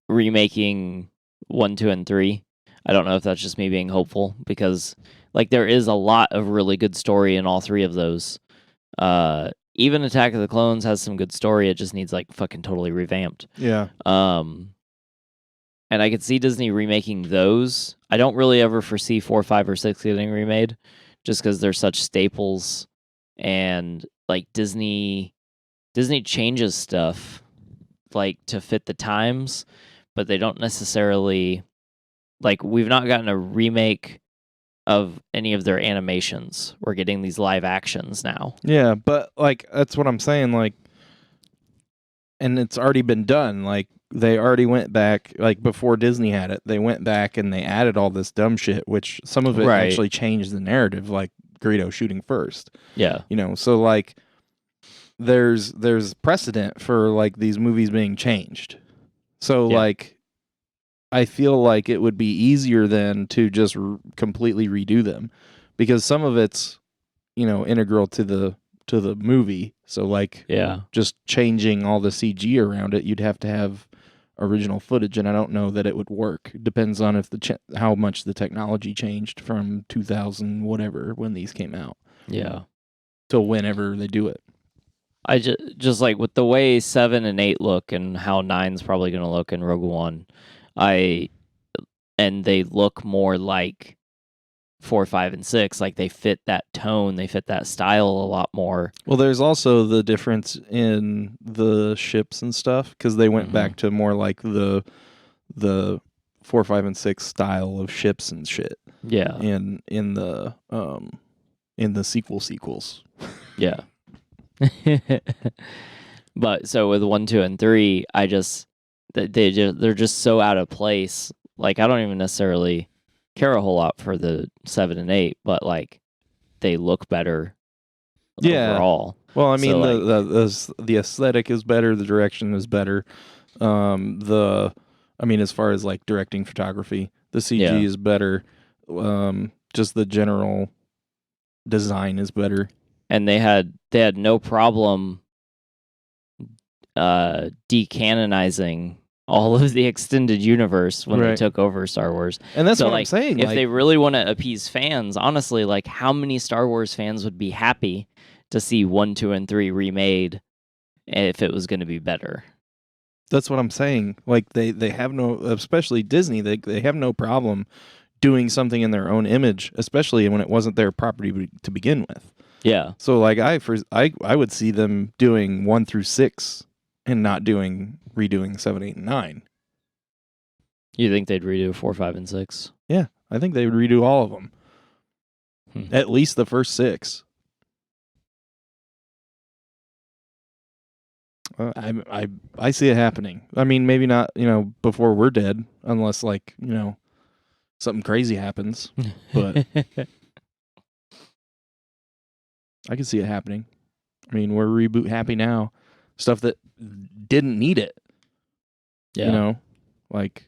remaking 1, 2, and 3. I don't know if that's just me being hopeful because like there is a lot of really good story in all three of those. Even Attack of the Clones has some good story. It just needs like fucking totally revamped. Yeah. And I could see Disney remaking those. I don't really ever foresee 4, 5, or 6 getting remade, just because they're such staples, and like Disney changes stuff like to fit the times, but they don't necessarily like. We've not gotten a remake of any of their animations. We're getting these live actions now. Yeah, but like that's what I'm saying. Like, and it's already been done. Like they already went back. Like before Disney had it, they went back and they added all this dumb shit, which some of it Right. actually changed the narrative. Like Greedo shooting first. Yeah. You know, so like there's precedent for like these movies being changed. So Yeah. like I feel like it would be easier then to just completely redo them, because some of it's, you know, integral to the movie. So like Yeah. just changing all the CG around it, you'd have to have original footage, and I don't know that it would work. It depends on if how much the technology changed from 2000 whatever when these came out Yeah. till whenever they do it. I just like with the way 7 and 8 look and how 9's probably going to look in Rogue One, and they look more like 4, 5, and 6. Like they fit that tone, they fit that style a lot more. Well, there's also the difference in the ships and stuff, because they went back to more like the 4, 5, and 6 style of ships and shit. Yeah. In the sequels. Yeah. But so with 1, 2, and 3, they're just so out of place. Like I don't even necessarily care a whole lot for the 7 and 8, but like they look better. Yeah. Overall. Well, I mean, So, the aesthetic is better, the direction is better. I mean, as far as like directing photography, the CG is better. Just the general design is better. And they had no problem decanonizing all of the extended universe when they took over Star Wars. And that's so, what like, I'm saying. If they really want to appease fans, honestly, like how many Star Wars fans would be happy to see 1, 2, and 3 remade if it was going to be better? That's what I'm saying. Like they have no, especially Disney, they have no problem doing something in their own image, especially when it wasn't their property to begin with. Yeah. So like I would see them doing 1 through 6 and not redoing 7, 8, and 9. You think they'd redo 4, 5, and 6? Yeah, I think they would redo all of them. At least the first 6. I see it happening. I mean, maybe not, you know, before we're dead, unless like, you know, something crazy happens. But I can see it happening. I mean, we're reboot happy now. Stuff that didn't need it. Yeah. You know, like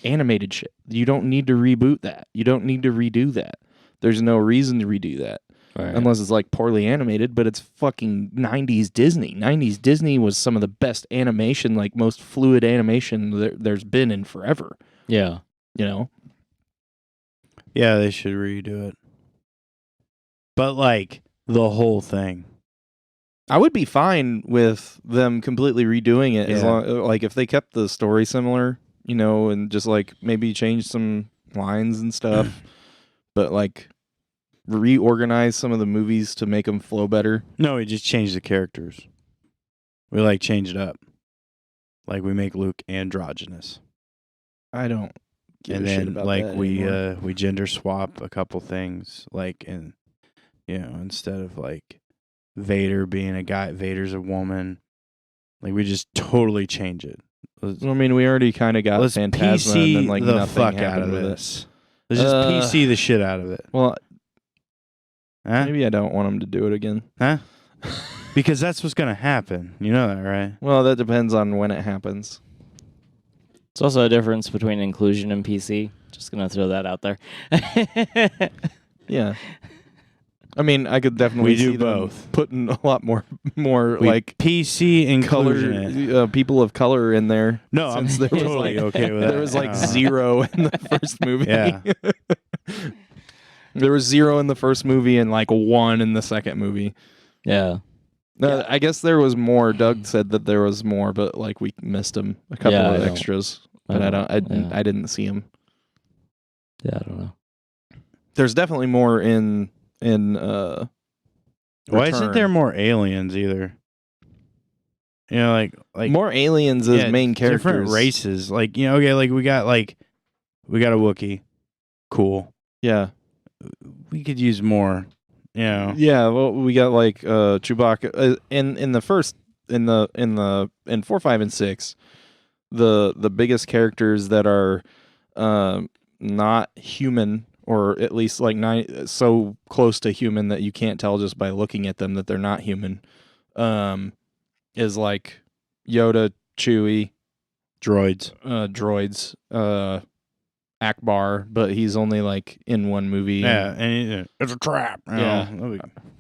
animated shit. You don't need to reboot that. You don't need to redo that. There's no reason to redo that. Right. Unless it's like poorly animated, but it's fucking 90s Disney. 90s Disney was some of the best animation, like most fluid animation there's been in forever. Yeah. You know? Yeah, they should redo it. But like the whole thing. I would be fine with them completely redoing it as long, like if they kept the story similar and just like maybe change some lines and stuff, but like reorganize some of the movies to make them flow better. No, we just changed the characters. We like change it up. Like we make Luke androgynous. I don't give And a shit then about like that we anymore. we gender swap a couple things, like, and instead of like Vader being a guy, Vader's a woman. Like we just totally change it. I mean, we already kind of got Let's Phantasma, PC and then like the nothing fuck happened out of with this. Let's just PC the shit out of it. Well, Huh? maybe I don't want him to do it again. Huh? Because that's what's gonna happen. You know that, right? Well, that depends on when it happens. It's also a difference between inclusion and PC. Just gonna throw that out there. Yeah. I mean, I could definitely We do see them both. putting a lot more We like PC inclusion. color people of color in there. No, I'm since there was, totally like, okay with that. There was like 0 in the first movie. Yeah. There was 0 in the first movie and like 1 in the second movie. Yeah. I guess there was more. Doug said that there was more, but like we missed him a couple Yeah, of I don't- extras. But I didn't see him. Yeah, I don't know. There's definitely more in Why isn't Return. there more aliens either? Like more aliens as yeah, main characters. different races. Like okay, like we got a Wookiee, cool. Yeah. We could use more. Yeah, well, we got like Chewbacca in the first in 4, 5, and 6. The biggest characters that are not human, or at least like so close to human that you can't tell just by looking at them that they're not human, is like Yoda, Chewie, droids, Akbar, but he's only like in one movie. Yeah, and it's a trap. Yeah.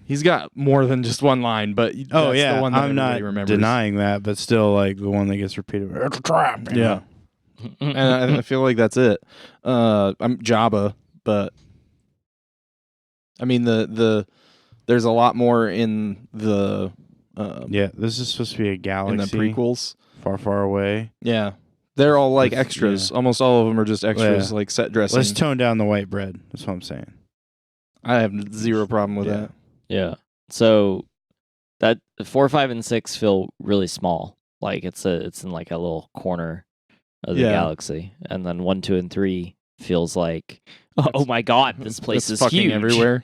He's got more than just one line, but that's the one that I'm not everybody remembers. denying that, but still, like the one that gets repeated. It's a trap. Yeah. And I feel like that's it. I'm Jabba, but I mean there's a lot more in the Yeah, this is supposed to be a in galaxy the prequels. far, far away. Yeah, they're all like Let's- extras. yeah. Almost all of them are just extras, Yeah. like set dressing. Let's tone down the white bread. That's what I'm saying. I have zero problem with Yeah. that. Yeah. So that 4, 5, and 6 feel really small. Like it's in like a little corner of the Yeah. galaxy, and then 1, 2, and 3 feels like, oh my god, this place It's is fucking huge everywhere.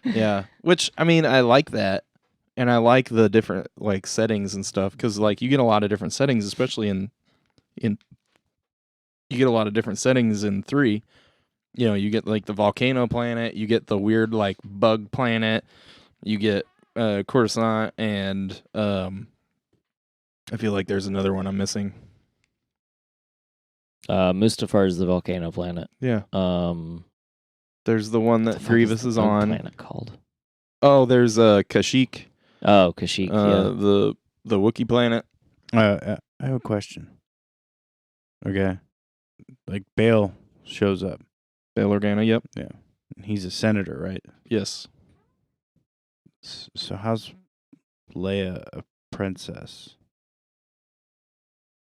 Yeah, which I mean, I like that, and I like the different like settings and stuff, because like you get a lot of different settings, especially in you get a lot of different settings in 3. You get like the volcano planet, you get the weird like bug planet, you get Coruscant, and I feel like there's another one I'm missing. Mustafar is the volcano planet. Yeah, What there's the one the that fuck Grievous the is bug on. planet called? Oh, there's Kashyyyk, Oh, Kashyyyk. Yeah. the Wookiee planet. I have a question. Okay. Like Bale shows up. Bail Organa. Yep. He's a senator, right? Yes. So how's Leia a princess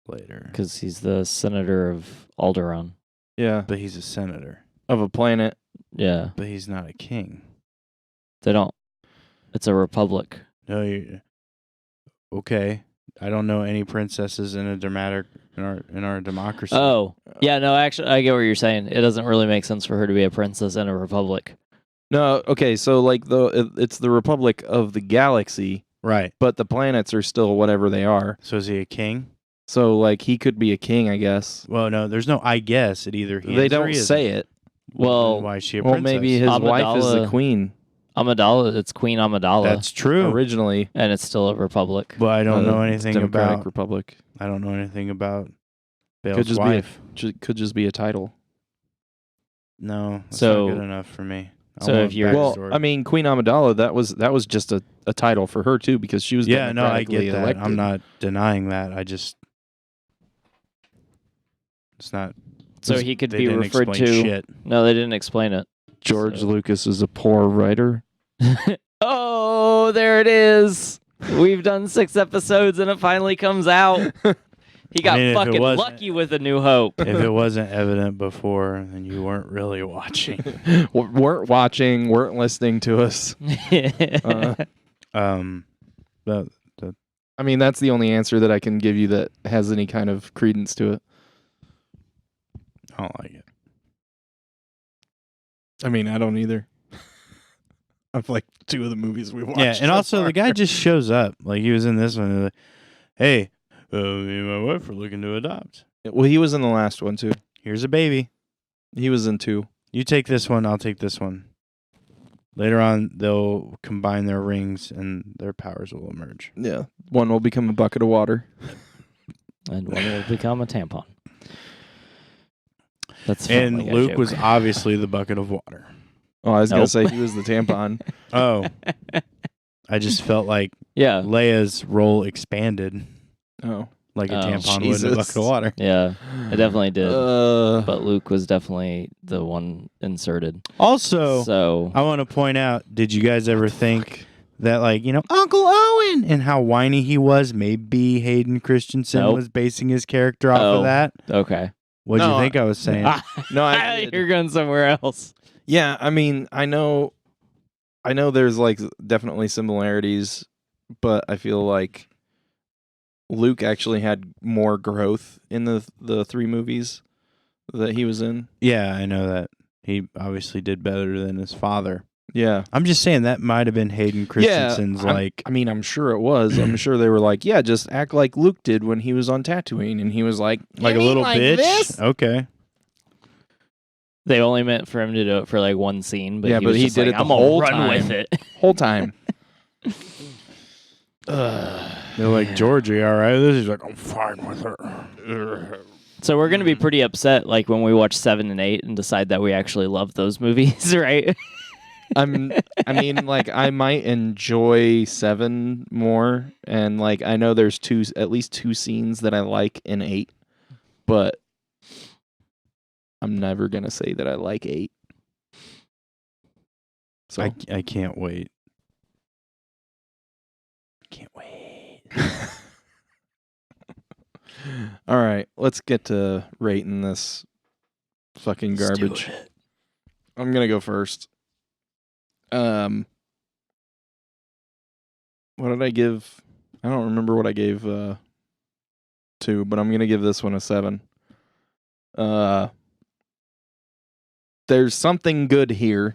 later? Because he's the senator of Alderaan. Yeah. But he's a senator. Of a planet. Yeah. But he's not a king. They don't. It's a republic. No, you. Okay. I don't know any princesses in our democracy. Oh, yeah. No, actually, I get what you're saying. It doesn't really make sense for her to be a princess in a republic. No. Okay. So like it's the Republic of the Galaxy, Right. but the planets are still whatever they are. So is he a king? So like he could be a king, I guess. Well, no, there's no I guess. It either he They is or don't he isn't. say it. Well, Then why is she a Well, princess? maybe his wife is the Amidala- queen Amidala. It's Queen Amidala, That's true. originally. and it's still a republic. But I don't know It's anything Democratic about. Republic. I don't know anything about Bale's Could just wife. could just be a title. No, that's So- not good enough for me. I so want if you're- Well, backstory. I mean, Queen Amidala, that was just a title for her too, because she was yeah, no, I democratically get that. elected. I'm not denying that. It's not. So he could they be didn't referred explain to. Shit. No, they didn't explain it. George So- Lucas is a poor writer. Oh, there it is. We've done 6 episodes and it finally comes out. He got if it fucking wasn't- lucky with A New Hope. If it wasn't evident before, then you weren't really watching. weren't watching, weren't listening to us. But I mean, that's the only answer that I can give you that has any kind of credence to it. I don't like it. I mean, I don't either. Of like 2 of the movies we watched. Yeah, and so also far. the guy just shows up. Like he was in this one. Like, hey, me and my wife are looking to adopt. Well, he was in the last one too. Here's a baby. He was in 2. You take this one, I'll take this one. Later on, they'll combine their rings and their powers will emerge. Yeah, one will become a bucket of water. And one will become a tampon. That's And like a Luke joke. was obviously the bucket of water. Oh, I was gonna Nope. say he was the tampon. Oh. I just felt like Yeah. Leia's role expanded Oh, like a Oh, tampon would in Jesus. a bucket of water. Yeah. It definitely did. but But Luke was definitely the one inserted. Also, So I want to point out, did you guys ever think that, like, Uncle Owen and how whiny he was, maybe Hayden Christensen Nope. was basing his character off Oh. of that? okay. What'd No, you think I was saying? no, I did. You're going somewhere else. Yeah, I mean, I know there's like definitely similarities, but I feel like Luke actually had more growth in the 3 movies that he was in. Yeah, I know that. He obviously did better than his father. Yeah. I'm just saying that might have been Hayden Christensen's, I'm sure it was. I'm sure they were like, yeah, just act like Luke did when he was on Tatooine, and he was like a little bitch. Okay. They only meant for him to do it for like one scene, but Yeah, he but was he just did like, it the I'm gonna whole run time. with it. whole time. They're like, Georgie, all right? This is like, I'm fine with her. So we're gonna be pretty upset, like when we watch 7 and 8 and decide that we actually love those movies, right? I mean, like, I might enjoy 7 more, and like, I know there's at least 2 scenes that I like in 8, but I'm never gonna say that I like 8. So I can't wait. Can't wait. all right, let's get to rating this fucking garbage. I'm gonna go first. What did I give? I don't remember what I gave 2, but I'm gonna give this one a 7. There's something good here,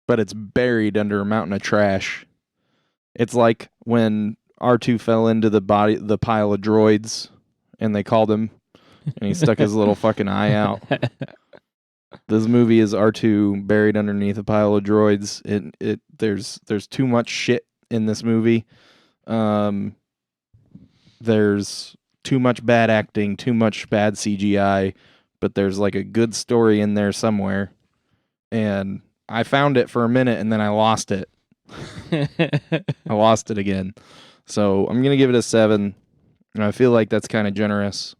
but it's buried under a mountain of trash. It's like when R2 fell into the pile of droids, and they called him, and he stuck his little fucking eye out. This movie is R2 buried underneath a pile of droids. There's too much shit in this movie. There's too much bad acting, too much bad CGI, but there's like a good story in there somewhere. And I found it for a minute and then I lost it. I lost it again. So I'm going to give it a 7. And I feel like that's kind of generous.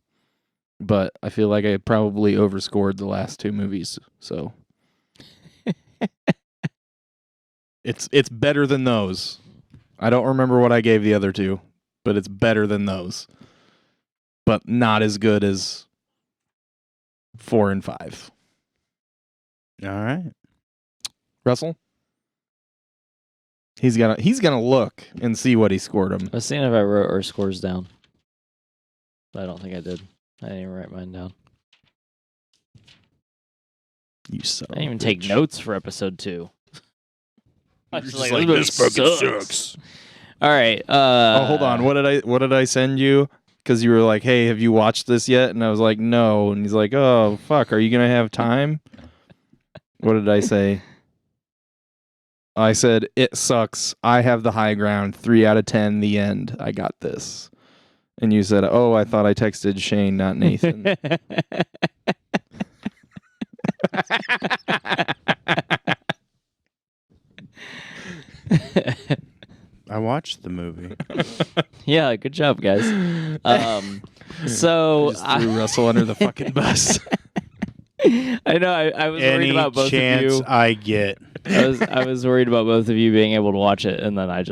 But I feel like I probably overscored the last 2 movies. So it's better than those. I don't remember what I gave the other 2, but it's better than those. But not as good as 4 and 5. All right. Russell? He's gonna look and see what he scored him. I was seeing if I wrote our scores down. I don't think I did. I didn't even write mine down. You son I didn't even of a take bitch. notes for episode 2. I was just like, like, this "This movie fucking sucks." All right. Oh, hold on. What did I send you? Because you were like, "Hey, have you watched this yet?" And I was like, "No." And he's like, "Oh, fuck. Are you gonna have time?" What did I say? I said, "It sucks. I have the high ground. 3 out of 10. The end. I got this." And you said, "Oh, I thought I texted Shane, not Nathan." I watched the movie. Yeah, good job, guys. So Just threw Russell under the fucking bus. I know I was worried Any about both chance of you. I get. I was worried about both of you being able to watch it, and then I And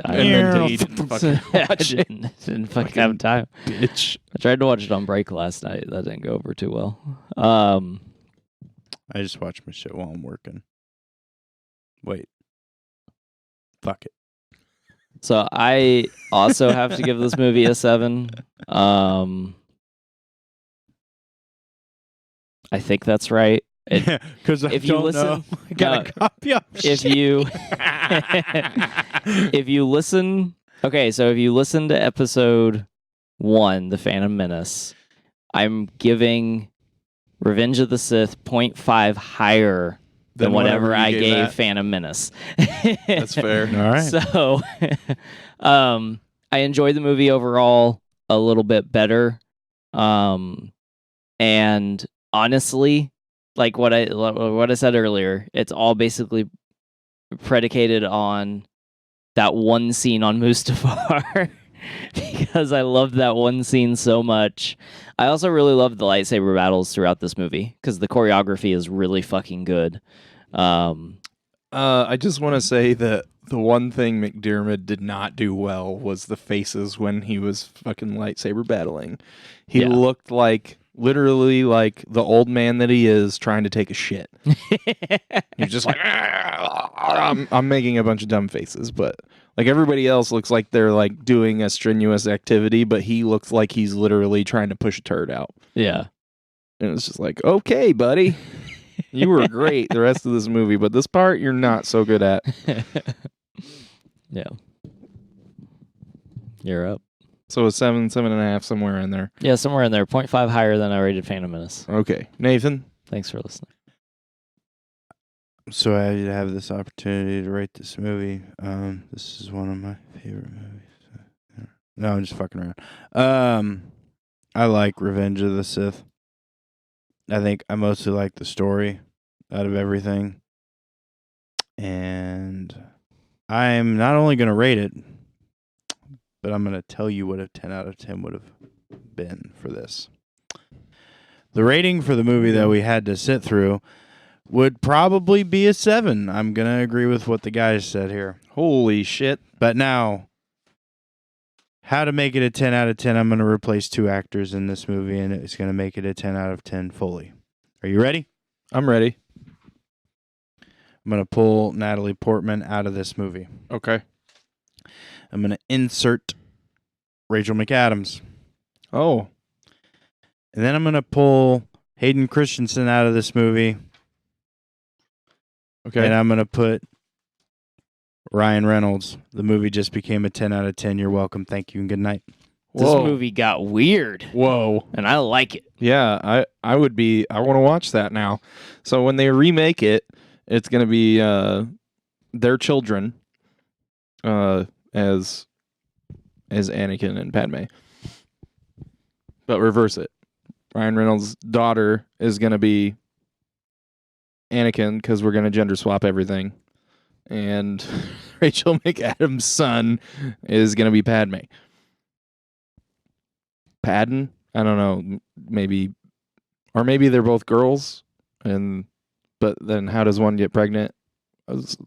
then you didn't fucking watch it. didn't fucking have time. Bitch. I tried to watch it on break last night. That didn't go over too well. I just watch my shit while I'm working. Wait. Fuck it. So I also have to give this movie a 7. I think that's right. Because if you listen, I got a copy of if you if you listen, okay, so if you listen to episode 1, The Phantom Menace, I'm giving Revenge of the Sith 0.5 higher than whatever I gave that. Phantom Menace. That's fair. All right. So, I enjoyed the movie overall a little bit better. And honestly, like what I said earlier, it's all basically predicated on that one scene on Mustafar because I loved that one scene so much. I also really loved the lightsaber battles throughout this movie because the choreography is really fucking good. I just want to say that the one thing McDiarmid did not do well was the faces when he was fucking lightsaber battling. He looked like literally like the old man that he is trying to take a shit. He's just like, I'm making a bunch of dumb faces, but like everybody else looks like they're like doing a strenuous activity, but he looks like he's literally trying to push a turd out. Yeah. And it's just like, okay, buddy, you were great the rest of this movie, but this part you're not so good at. Yeah. You're up. So a 7, 7.5, somewhere in there. Yeah, somewhere in there. 0.5 higher than I rated Phantom Menace. Okay. Nathan? Thanks for listening. So I have this opportunity to rate this movie. This is one of my favorite movies. No, I'm just fucking around. I like Revenge of the Sith. I think I mostly like the story out of everything. And I'm not only going to rate it, but I'm going to tell you what a 10 out of 10 would have been for this. The rating for the movie that we had to sit through would probably be a 7. I'm going to agree with what the guys said here. Holy shit. But now, how to make it a 10 out of 10, I'm going to replace 2 actors in this movie, and it's going to make it a 10 out of 10 fully. Are you ready? I'm ready. I'm going to pull Natalie Portman out of this movie. Okay. I'm going to insert Rachel McAdams. Oh. And then I'm going to pull Hayden Christensen out of this movie. Okay. And I'm going to put Ryan Reynolds. The movie just became a 10 out of 10. You're welcome. Thank you and good night. This movie got weird. Whoa. And I like it. Yeah, I want to watch that now. So when they remake it, it's going to be their children as Anakin and Padme. But reverse it. Ryan Reynolds' daughter is going to be Anakin because we're going to gender swap everything. And Rachel McAdams' son is going to be Padme. Padden? I don't know. Maybe they're both girls. But then how does one get pregnant?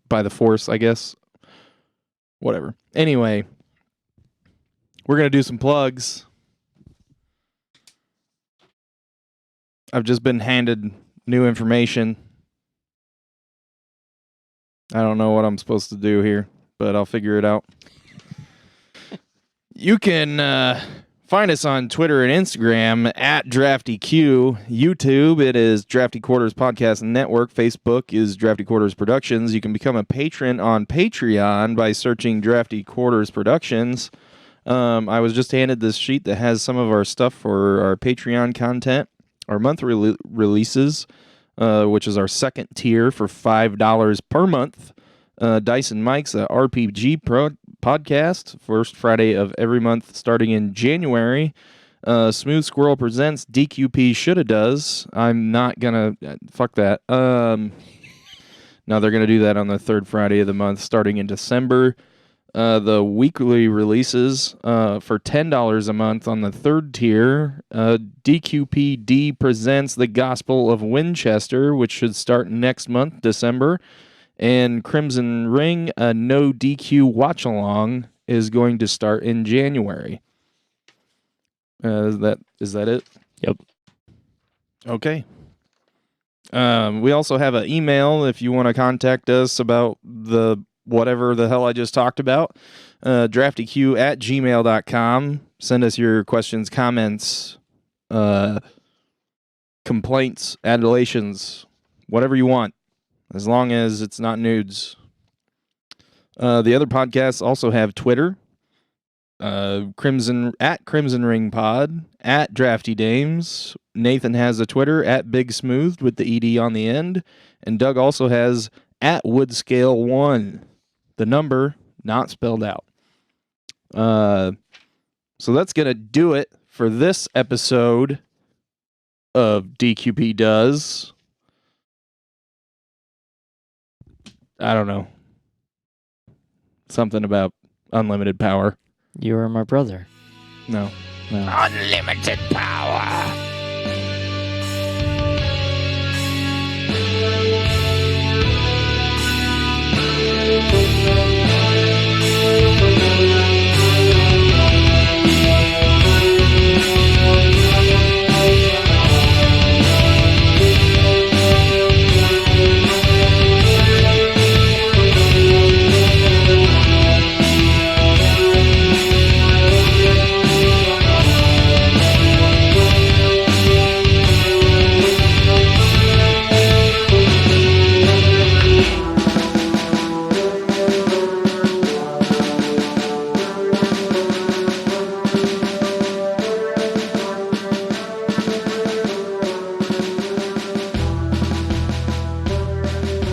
By the Force, I guess. Whatever. Anyway, we're going to do some plugs. I've just been handed new information. I don't know what I'm supposed to do here, but I'll figure it out. You can find us on Twitter and Instagram at DraftyQ. YouTube, it is Drafty Quarters Podcast Network. Facebook is Drafty Quarters Productions. You can become a patron on Patreon by searching Drafty Quarters Productions. I was just handed this sheet that has some of our stuff for our Patreon content, our monthly releases, which is our second tier for $5 per month. Dyson Mike's a RPG podcast, first Friday of every month starting in January. Smooth Squirrel presents DQP Shoulda Does. I'm not gonna fuck that. No, they're gonna do that on the third Friday of the month starting in December. The weekly releases for $10 a month on the third tier. DQPD presents The Gospel of Winchester, which should start next month, December. And Crimson Ring, a no DQ watch along, is going to start in January. Is that it? Yep. Okay. We also have an email if you want to contact us about the whatever the hell I just talked about. draftyq@gmail.com. Send us your questions, comments, complaints, adulations, whatever you want, as long as it's not nudes. The other podcasts also have Twitter. Crimson Ring Pod, @Drafty Dames. Nathan has a Twitter @Big Smooth with the ED on the end, and Doug also has @Woodscale1, the number not spelled out. So that's gonna do it for this episode of DQP Does. I don't know, something about unlimited power. You are my brother. No. Unlimited power.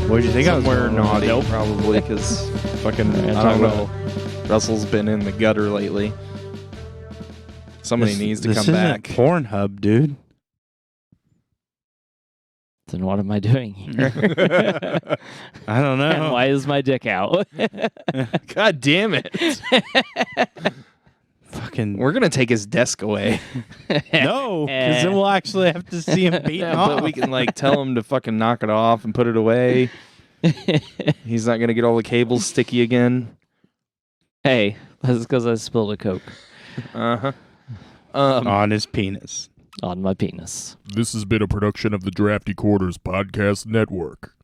What'd you think? Somewhere naughty, Nope. probably, because fucking, Yeah, I talk don't about know. Russell's been in the gutter lately. Somebody needs to come isn't back. Pornhub, dude. Then what am I doing here? I don't know. And why is my dick out? God damn it. Fucking We're going to take his desk away. no, because then we'll actually have to see him beating Yeah, off. but we can like tell him to fucking knock it off and put it away. He's not going to get all the cables sticky again. Hey, that's because I spilled a Coke Uh-huh. On his penis. on my penis. This has been a production of the Drafty Quarters Podcast Network.